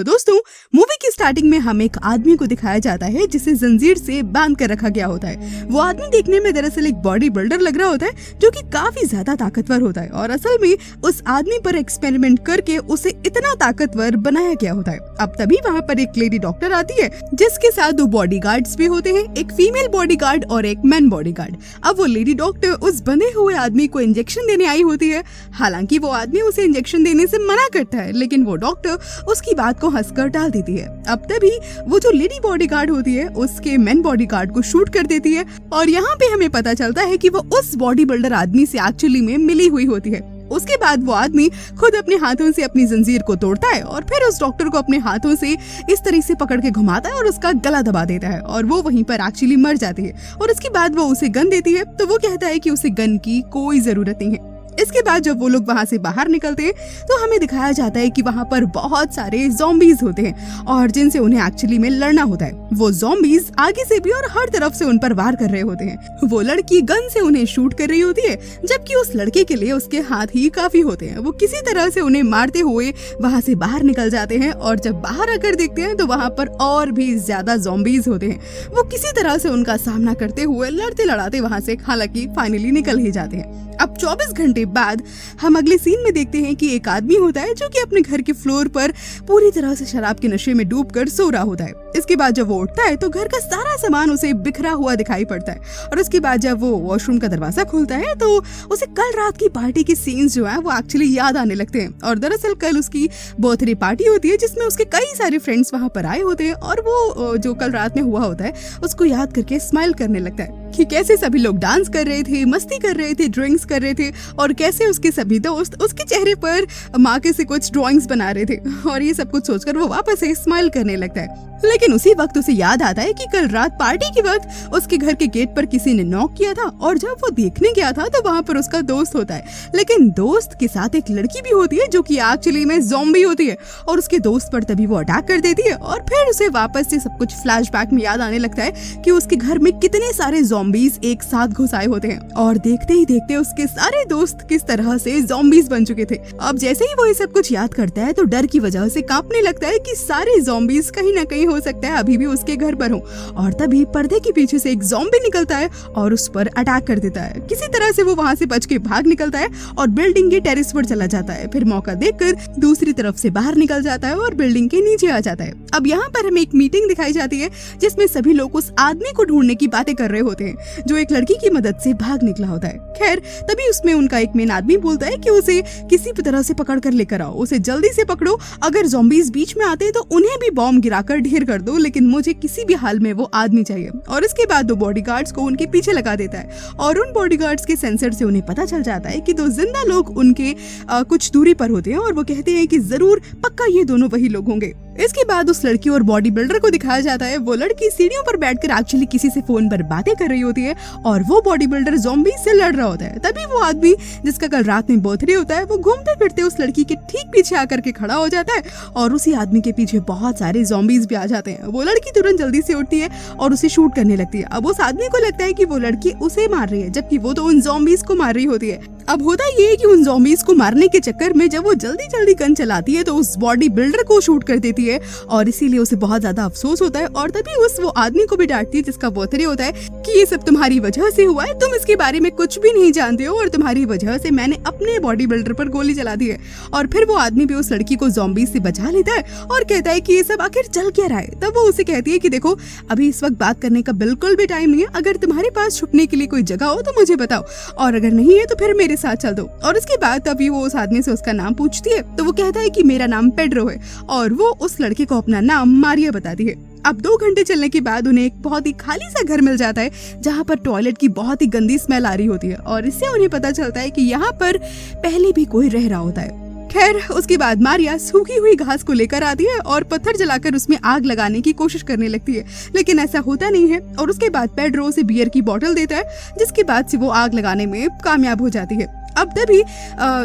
तो दोस्तों, मूवी की स्टार्टिंग में हमें एक आदमी को दिखाया जाता है जिसे जंजीर से बांध कर रखा गया होता है। वो आदमी देखने में दरअसल एक बॉडी बिल्डर लग रहा होता है जो कि काफी ज्यादा ताकतवर होता है और असल में उस आदमी पर एक्सपेरिमेंट करके उसे इतना ताकतवर बनाया गया होता है। अब तभी वहाँ पर एक लेडी डॉक्टर आती है जिसके साथ 2 बॉडीगार्ड्स भी होते हैं, एक फीमेल बॉडीगार्ड और एक मैन बॉडीगार्ड। अब वो लेडी डॉक्टर उस बंधे हुए आदमी को इंजेक्शन देने आई होती है। हालांकि वो आदमी उसे इंजेक्शन देने से मना करता है, लेकिन वो डॉक्टर उसकी बात को हंसकर टाल देती है। अब तभी वो जो लेडी बॉडीगार्ड होती है उसके मैन बॉडीगार्ड को शूट कर देती है और यहाँ पे हमें पता चलता है कि वो उस बॉडी बिल्डर आदमी से एक्चुअली में मिली हुई होती है। उसके बाद वो आदमी खुद अपने हाथों से अपनी जंजीर को तोड़ता है और फिर उस डॉक्टर को अपने हाथों से इस तरह से पकड़ के घुमाता है और उसका गला दबा देता है और वो वहीं पर एक्चुअली मर जाती है। और उसके बाद वो उसे गन देती है तो वो कहता है कि उसे गन की कोई जरूरत नहीं है। इसके बाद जब वो लोग वहाँ से बाहर निकलते हैं तो हमें दिखाया जाता है कि वहाँ पर बहुत सारे ज़ॉम्बीज होते हैं और जिनसे उन्हें एक्चुअली में लड़ना होता है। वो ज़ॉम्बीज आगे से भी और हर तरफ से उन पर वार कर रहे होते हैं। वो लड़की गन से उन्हें शूट कर रही होती है जबकि उस लड़के के लिए उसके हाथ ही काफी होते हैं। वो किसी तरह से उन्हें मारते हुए वहाँ से बाहर निकल जाते हैं और जब बाहर आकर देखते हैं तो वहाँ पर और भी ज्यादा ज़ॉम्बीज होते हैं। वो किसी तरह से उनका सामना करते हुए लड़ते लड़ाते वहाँ से हालांकि फाइनली निकल ही जाते हैं। अब 24 घंटे बाद हम अगले सीन में देखते हैं कि एक आदमी होता है जो कि अपने घर के फ्लोर पर पूरी तरह से शराब के नशे में डूबकर सो रहा होता है। इसके बाद जब वो उठता है तो घर का सारा सामान उसे बिखरा हुआ दिखाई पड़ता है और उसके बाद जब वो वॉशरूम का दरवाजा खोलता है तो उसे कल रात की पार्टी के सीन्स जो है वो एक्चुअली याद आने लगते हैं। और दरअसल कल उसकी बर्थडे पार्टी होती है जिसमें उसके कई सारे फ्रेंड्स वहाँ पर आए होते हैं और वो जो कल रात में हुआ होता है उसको याद करके स्माइल करने लगता है कि कैसे सभी लोग डांस कर रहे थे, मस्ती कर रहे थे, ड्राइंग्स कर रहे थे और कैसे उसके सभी दोस्त उसके चेहरे पर मार्कर से कुछ ड्राइंग्स बना रहे थे। और ये सब कुछ सोचकर वो वापस से स्माइल करने लगता है। लेकिन उसी वक्त उसे याद आता है कि कल रात पार्टी के वक्त उसके घर के गेट पर किसी ने नॉक किया था और जब वो देखने गया था तो वहाँ पर उसका दोस्त होता है। लेकिन दोस्त के साथ एक लड़की भी होती है जो कि एक्चुअली में ज़ॉम्बी होती है और उसके दोस्त पर तभी वो अटैक कर देती है और फिर उसे वापस से सब कुछ फ्लैशबैक में याद आने लगता है कि उसके घर में कितने सारे ज़ॉम्बीज एक साथ घुसाए होते हैं और देखते ही देखते उसके सारे दोस्त किस तरह से ज़ॉम्बीज बन चुके थे। अब जैसे ही वो ये सब कुछ याद करता है तो डर की वजह से कांपने लगता है कि सारे ज़ॉम्बीज कहीं ना कहीं हो सकता है अभी भी उसके घर पर हो। और तभी पर्दे के पीछे से एक ज़ॉम्बी निकलता है और उस पर अटैक कर देता है। किसी तरह से वो वहाँ से बच के भाग निकलता है और बिल्डिंग के टेरेस पर चला जाता है। फिर मौका देखकर दूसरी तरफ से बाहर निकल जाता है और बिल्डिंग के नीचे आ जाता है। अब यहाँ पर हमें एक मीटिंग दिखाई जाती है जिसमें सभी लोग उस आदमी को ढूंढने की बातें कर रहे होते हैं जो एक लड़की की मदद से भाग निकला होता है। खैर तभी उसमें उनका एक मेन आदमी बोलता है कि उसे किसी भी तरह से पकड़ कर लेकर आओ, उसे जल्दी से पकड़ो, अगर ज़ॉम्बीज बीच में आते तो उन्हें भी बॉम्ब गिराकर ढेर कर दो, लेकिन मुझे किसी भी हाल में वो आदमी चाहिए। और इसके बाद 2 बॉडीगार्ड्स को उनके पीछे लगा देता है और उन बॉडीगार्ड्स के सेंसर से उन्हें पता चल जाता है कि 2 जिंदा लोग उनके कुछ दूरी पर होते हैं और वो कहते हैं कि जरूर पक्का ये दोनों वही लोग होंगे। इसके बाद उस लड़की और बॉडी बिल्डर को दिखाया जाता है। वो लड़की सीढ़ियों पर बैठकर एक्चुअली किसी से फोन पर बातें कर रही होती है और वो बॉडी बिल्डर ज़ॉम्बी से लड़ रहा होता है। तभी वो आदमी जिसका कल रात में बर्थडे होता है वो घूमते फिरते उस लड़की के ठीक पीछे आकर के खड़ा हो जाता है और उसी आदमी के पीछे बहुत सारे ज़ॉम्बीज भी आ जाते हैं। वो लड़की तुरंत जल्दी से उठती है और उसे शूट करने लगती है। अब उस आदमी को लगता है कि वो लड़की उसे मार रही है जबकि वो तो उन ज़ॉम्बीज को मार रही होती है। अब होता ये है कि उन ज़ॉम्बीज को मारने के चक्कर में जब वो जल्दी जल्दी गन चलाती है तो उस बॉडी बिल्डर को शूट कर देती है और इसीलिए उसे बहुत ज्यादा अफसोस होता है। और तभी वो आदमी को भी डांटती है जिसका बर्थडे होता है कि ये सब तुम्हारी वजह से हुआ है, तुम इसके बारे में कुछ भी नहीं जानते हो और तुम्हारी वजह से मैंने अपने बॉडी बिल्डर पर गोली चला दी है। और फिर वो आदमी भी उस लड़की को ज़ॉम्बीज से बचा लेता है और कहता है कि ये सब आखिर चल क्या रहा है। तब वो उसे कहती है कि देखो अभी इस वक्त बात करने का बिल्कुल भी टाइम नहीं है, अगर तुम्हारे पास छुपने के लिए कोई जगह हो तो मुझे बताओ और अगर नहीं है तो फिर मेरे साथ चल दो। और इसके बाद तभी वो उस आदमी से उसका नाम पूछती है तो वो कहता है कि मेरा नाम पेड्रो है और वो उस लड़के को अपना नाम मारिया बताती है। अब 2 घंटे चलने के बाद उन्हें एक बहुत ही खाली सा घर मिल जाता है जहाँ पर टॉयलेट की बहुत ही गंदी स्मेल आ रही होती है और इससे उन्हें पता चलता है कि यहाँ पर पहले भी कोई रह रहा होता है। खैर उसके बाद मारिया सूखी हुई घास को लेकर आती है और पत्थर जलाकर उसमें आग लगाने की कोशिश करने लगती है, लेकिन ऐसा होता नहीं है। और उसके बाद पेड्रो उसे बियर की बोतल देता है जिसके बाद से वो आग लगाने में कामयाब हो जाती है। अब तभी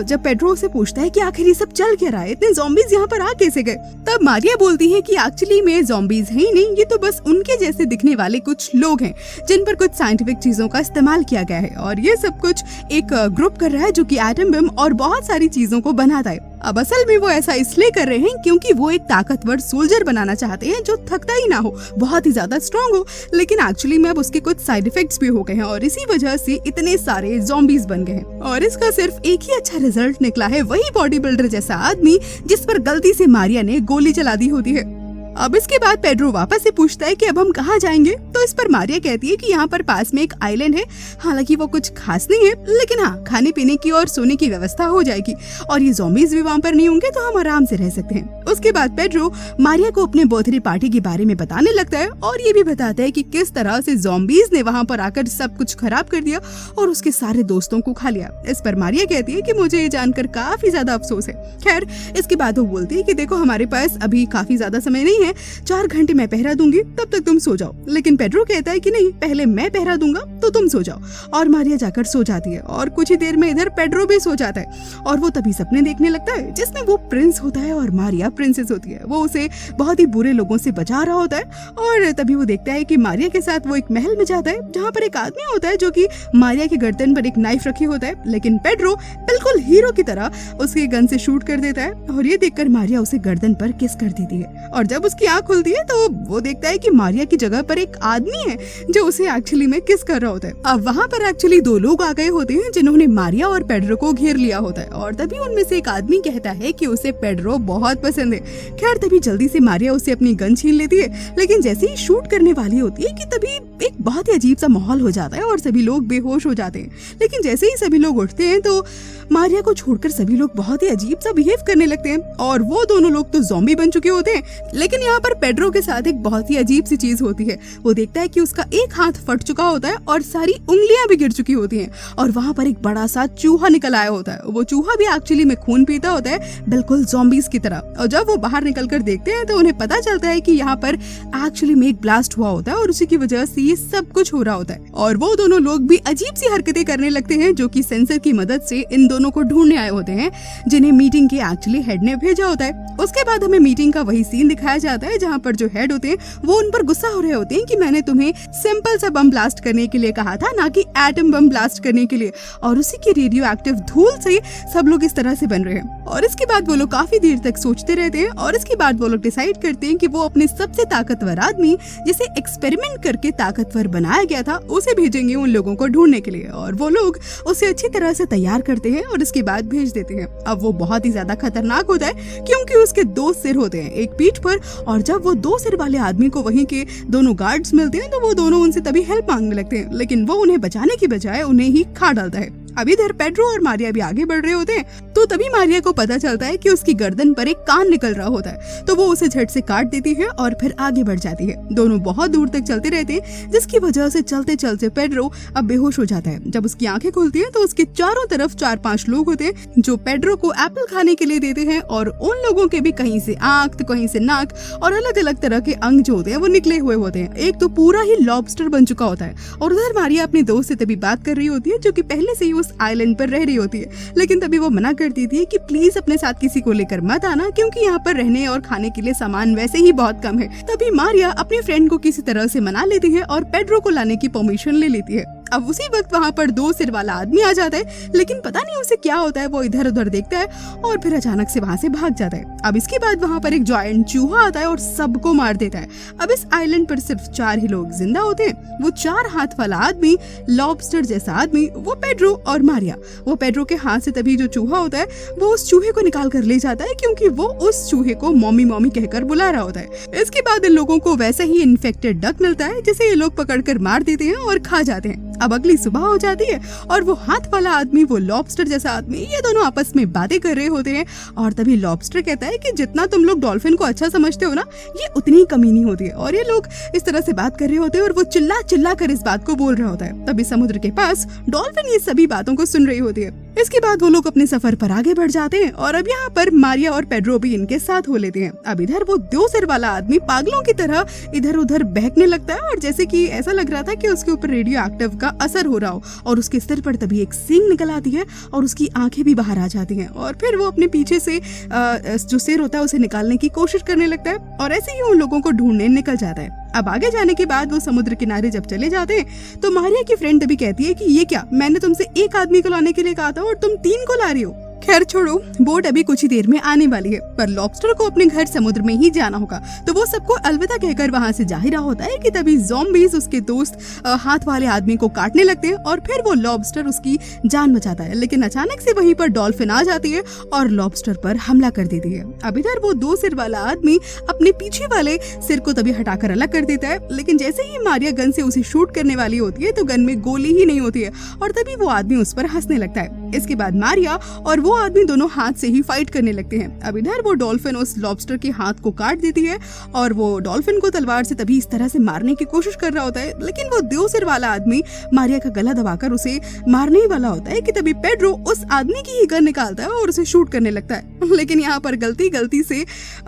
जब पेड्रो से पूछता है कि आखिर ये सब चल क्या रहा है, इतने ज़ॉम्बीज यहाँ पर आ कैसे गए, तब मारिया बोलती है कि एक्चुअली में ज़ॉम्बीज हैं ही नहीं, ये तो बस उनके जैसे दिखने वाले कुछ लोग हैं जिन पर कुछ साइंटिफिक चीजों का इस्तेमाल किया गया है और ये सब कुछ एक ग्रुप कर रहा है जो कि एटम बम और बहुत सारी चीजों को बनाता है। अब असल में वो ऐसा इसलिए कर रहे हैं क्योंकि वो एक ताकतवर सोल्जर बनाना चाहते हैं जो थकता ही ना हो, बहुत ही ज्यादा स्ट्रॉन्ग हो। लेकिन एक्चुअली में अब उसके कुछ साइड इफेक्ट्स भी हो गए हैं और इसी वजह से इतने सारे ज़ॉम्बीज बन गए हैं। और इसका सिर्फ एक ही अच्छा रिजल्ट निकला है, वही बॉडी बिल्डर जैसा आदमी जिस पर गलती से मारिया ने गोली चला दी होती है। अब इसके बाद पेड्रो वापस से पूछता है कि अब हम कहाँ जाएंगे, तो इस पर मारिया कहती है कि यहाँ पर पास में एक आइलैंड है, हालांकि वो कुछ खास नहीं है, लेकिन हाँ खाने पीने की और सोने की व्यवस्था हो जाएगी और ये ज़ॉम्बीज भी वहाँ पर नहीं होंगे तो हम आराम से रह सकते हैं। उसके बाद पेड्रो मारिया को अपने बर्थडे पार्टी के बारे में बताने लगता है और ये भी बताता है कि किस तरह से ज़ॉम्बीज ने वहाँ पर आकर सब कुछ खराब कर दिया और उसके सारे दोस्तों को खा लिया। इस पर मारिया कहती है कि मुझे ये जानकर काफी ज्यादा अफसोस है। खैर इसके बाद वो बोलती है कि देखो हमारे पास अभी काफी ज्यादा समय नहीं है, 4 घंटे मैं पहरा दूंगी, तब तक तुम सो जाओ। लेकिन पेड्रो कहता है कि नहीं, पहले मैं पहरा दूंगा तो तुम सो जाओ। और मारिया जाकर सो जाती है और कुछ ही देर में इधर पेड्रो भी सो जाता है और वो तभी सपने देखने लगता है जिसमें वो प्रिंस होता है और मारिया प्रिंसेस होती है। वो उसे बहुत ही बुरे लोगों से बचा रहा होता है और तभी वो देखता है कि मारिया के साथ वो एक महल में जाता है जहाँ पर एक आदमी होता है जो कि मारिया के गर्दन पर एक नाइफ रखी होता है, लेकिन पेड्रो बिल्कुल हीरो की तरह उसके गन से शूट कर देता है और ये देखकर मारिया उसे गर्दन पर किस कर देती है। और जब उसकी आंख खुलती है तो वो देखता है कि मारिया की जगह पर एक आदमी है जो उसे एक्चुअली में किस कर रहा होता है। अब वहाँ पर एक्चुअली 2 लोग आ गए होते हैं जिन्होंने मारिया और पेड्रो को घेर लिया होता है और तभी उनमें से एक आदमी कहता है कि उसे पेड्रो बहुत पसंद है। खैर तभी जल्दी से मारिया उसे अपनी गन छीन लेती है, लेकिन जैसे ही शूट करने वाली होती है कि तभी एक बहुत ही अजीब सा माहौल हो जाता है और सभी लोग बेहोश हो जाते हैं। लेकिन जैसे ही सभी लोग उठते हैं तो मारिया को छोड़कर सभी लोग बहुत ही अजीब सा बिहेव करने लगते हैं और वो दोनों लोग तो ज़ॉम्बी बन चुके होते हैं। लेकिन यहाँ पर पेड्रो के साथ एक बहुत ही अजीब सी चीज होती है। वो देखता है कि उसका एक हाथ फट चुका होता है और सारी उंगलियां भी गिर चुकी होती हैं और वहाँ पर एक बड़ा सा चूहा निकल आया होता है। वो चूहा भी एक्चुअली में खून पीता होता है, बिल्कुल ज़ॉम्बीज की तरह। और जब वो बाहर निकल कर देखते हैं तो उन्हें पता चलता है कि यहाँ पर एक्चुअली में एक ब्लास्ट हुआ होता है और उसी की वजह से ये सब कुछ हो रहा होता है। और वो दोनों लोग भी अजीब सी हरकतें करने लगते हैं जो कि सेंसर की मदद से इन दोनों को ढूंढने आए होते हैं जिन्हें मीटिंग के एक्चुअली हेड ने भेजा होता है। उसके बाद हमें मीटिंग का वही सीन दिखाया जाता है जहाँ पर जो हेड होते हैं वो उन पर गुस्सा हो रहे होते हैं कि मैंने तुम्हें सिंपल सा बम ब्लास्ट करने के लिए कहा था, ना कि एटम बम ब्लास्ट करने के लिए, और उसी की रेडियो एक्टिव धूल से सब लोग इस तरह से बन रहे हैं। और इसके बाद वो लोग काफी देर तक सोचते रहते हैं और इसके बाद वो लोग डिसाइड करते हैं कि वो अपने सबसे ताकतवर आदमी जिसे एक्सपेरिमेंट करके ताकतवर बनाया गया था उसे भेजेंगे उन लोगों को ढूंढने के लिए। और वो लोग उसे अच्छी तरह से तैयार करते हैं और इसके बाद भेज देते हैं। अब वो बहुत ही ज्यादा खतरनाक होता है क्योंकि उसके 2 सिर होते हैं, एक पीठ पर, और जब वो 2 सिर वाले आदमी को वहीं के दोनों गार्ड्स मिलते हैं तो वो दोनों उनसे तभी हेल्प मांगने लगते हैं, लेकिन वो उन्हें बचाने की बजाय उन्हें ही खा डालता है। अब इधर पेड्रो और मारिया भी आगे बढ़ रहे होते हैं तो तभी मारिया को पता चलता है कि उसकी गर्दन पर एक कान निकल रहा होता है, तो वो उसे झट से काट देती है और फिर आगे बढ़ जाती है। दोनों बहुत दूर तक चलते रहते हैं जिसकी वजह से चलते चलते पेड्रो अब बेहोश हो जाता है। जब उसकी आंखें खुलती हैं तो उसके चारों तरफ 4-5 लोग होते हैं जो पेड्रो को एप्पल खाने के लिए देते हैं और उन लोगों के भी कहीं से आंख तो कहीं से नाक और अलग अलग तरह के अंग जो होते हैं वो निकले हुए होते हैं। एक तो पूरा ही लॉबस्टर बन चुका होता है। और उधर मारिया अपने दोस्त से तभी बात कर रही होती है जो कि पहले से ही उस आइलैंड पर रह रही होती है, लेकिन तभी वो मना करती थी कि प्लीज अपने साथ किसी को लेकर मत आना क्योंकि यहाँ पर रहने और खाने के लिए सामान वैसे ही बहुत कम है। तभी मारिया अपने फ्रेंड को किसी तरह से मना लेती है और पेड्रो को लाने की परमिशन ले लेती है। अब उसी वक्त वहाँ पर 2 सिर वाला आदमी आ जाता है, लेकिन पता नहीं उसे क्या होता है, वो इधर उधर देखता है और फिर अचानक से वहाँ से भाग जाता है। अब इसके बाद वहाँ पर एक जायंट चूहा आता है और सबको मार देता है। अब इस आइलैंड पर सिर्फ 4 ही लोग जिंदा होते हैं, वो 4 हाथ वाला आदमी, लॉबस्टर जैसा आदमी, वो पेड्रो और मारिया। वो पेड्रो के हाथ से तभी जो चूहा होता है वो उस चूहे को निकाल कर ले जाता है क्योंकि वो उस चूहे को मॉमी मॉमी कहकर बुला रहा होता है। इसके बाद इन लोगों को वैसे ही इन्फेक्टेड डक मिलता है जिसे ये लोग पकड़कर मार देते हैं और खा जाते हैं। अब अगली सुबह हो जाती है और वो हाथ वाला आदमी, वो लॉबस्टर जैसा आदमी, ये दोनों आपस में बातें कर रहे होते हैं और तभी लॉबस्टर कहता है कि जितना तुम लोग डॉल्फिन को अच्छा समझते हो ना, ये उतनी ही कमी नहीं होती है। और ये लोग इस तरह से बात कर रहे होते हैं और वो चिल्ला चिल्ला कर इस बात को बोल रहा होता है। तभी समुद्र के पास डॉल्फिन ये सभी बातों को सुन रही होती है। इसके बाद वो लोग अपने सफर पर आगे बढ़ जाते हैं और अब यहाँ पर मारिया और पेड्रो भी इनके साथ हो लेते हैं। अब इधर वो 2 सिर वाला आदमी पागलों की तरह इधर उधर बहकने लगता है और जैसे कि ऐसा लग रहा था कि उसके ऊपर रेडियो एक्टिव का असर हो रहा हो, और उसके सिर पर तभी एक सींग निकल आती है और उसकी आंखें भी बाहर आ जाती हैं और फिर वो अपने पीछे से जो सिर होता है उसे निकालने की कोशिश करने लगता है और ऐसे ही उन लोगों को ढूंढने निकल जाता है। अब आगे जाने के बाद वो समुद्र किनारे जब चले जाते हैं तो मारिया की फ्रेंड तभी कहती है कि ये क्या, मैंने तुमसे 1 आदमी को लाने के लिए कहा था और तुम 3 को ला रही हो। खैर छोड़ो, बोट अभी कुछ ही देर में आने वाली है, पर लॉबस्टर को अपने घर समुद्र में ही जाना होगा। तो वो सबको अलविदा कहकर वहाँ से जा ही रहा होता है कि तभी ज़ॉम्बीज उसके दोस्त हाथ वाले आदमी को काटने लगते हैं और फिर वो लॉबस्टर उसकी जान बचाता है। लेकिन अचानक से वहीं पर डॉल्फिन आ जाती है और लॉबस्टर पर हमला कर देती है। अब इधर वो 2 सिर वाला आदमी अपने पीछे वाले सिर को तभी हटाकर अलग कर देता है, लेकिन जैसे ही मारिया गन से उसे शूट करने वाली होती है तो गन में गोली ही नहीं होती है और तभी वो आदमी उस पर हंसने लगता है। इसके बाद मारिया और वो आदमी दोनों हाथ से ही फाइट करने लगते हैं। अब इधर वो डॉल्फिन उस लॉबस्टर के हाथ को काट देती है और वो डॉल्फिन को तलवार से तभी इस तरह से मारने की कोशिश कर रहा होता है, लेकिन वो 2 सिर वाला आदमी मारिया का गला दबाकर उसे मारने ही वाला होता है कि तभी पेड्रो उस आदमी की ही गन निकालता है और उसे शूट करने लगता है। लेकिन यहाँ पर गलती से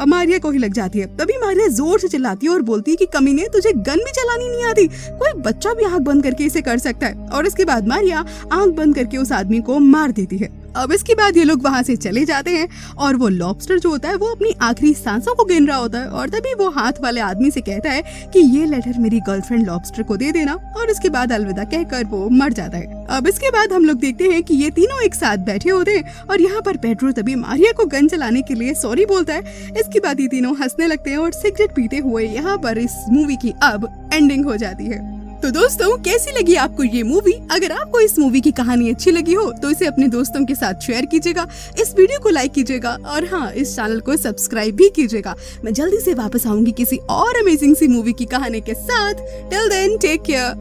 मारिया को ही लग जाती है। तभी मारिया जोर से चिल्लाती है और बोलती है कि कमीने, तुझे गन भी चलानी नहीं आती, कोई बच्चा भी आंख बंद करके इसे कर सकता है। और इसके बाद मारिया आंख बंद करके उस आदमी को मार देती है। अब इसके बाद ये लोग वहाँ से चले जाते हैं और वो लॉबस्टर जो होता है वो अपनी आखिरी सांसों को गिन रहा होता है और तभी वो हाथ वाले आदमी से कहता है कि ये लेटर मेरी गर्लफ्रेंड लॉबस्टर को दे देना, और इसके बाद अलविदा कहकर वो मर जाता है। अब इसके बाद हम लोग देखते हैं कि ये तीनों एक साथ बैठे होते हैं और यहाँ पर पेड्रो तभी मारिया को गन चलाने के लिए सॉरी बोलता है। इसके बाद ये तीनों हंसने लगते हैं और सिगरेट पीते हुए यहाँ पर इस मूवी की अब एंडिंग हो जाती है। तो दोस्तों, कैसी लगी आपको ये मूवी? अगर आपको इस मूवी की कहानी अच्छी लगी हो तो इसे अपने दोस्तों के साथ शेयर कीजिएगा, इस वीडियो को लाइक कीजिएगा और हाँ, इस चैनल को सब्सक्राइब भी कीजिएगा। मैं जल्दी से वापस आऊंगी किसी और अमेजिंग सी मूवी की कहानी के साथ। Till then, take care.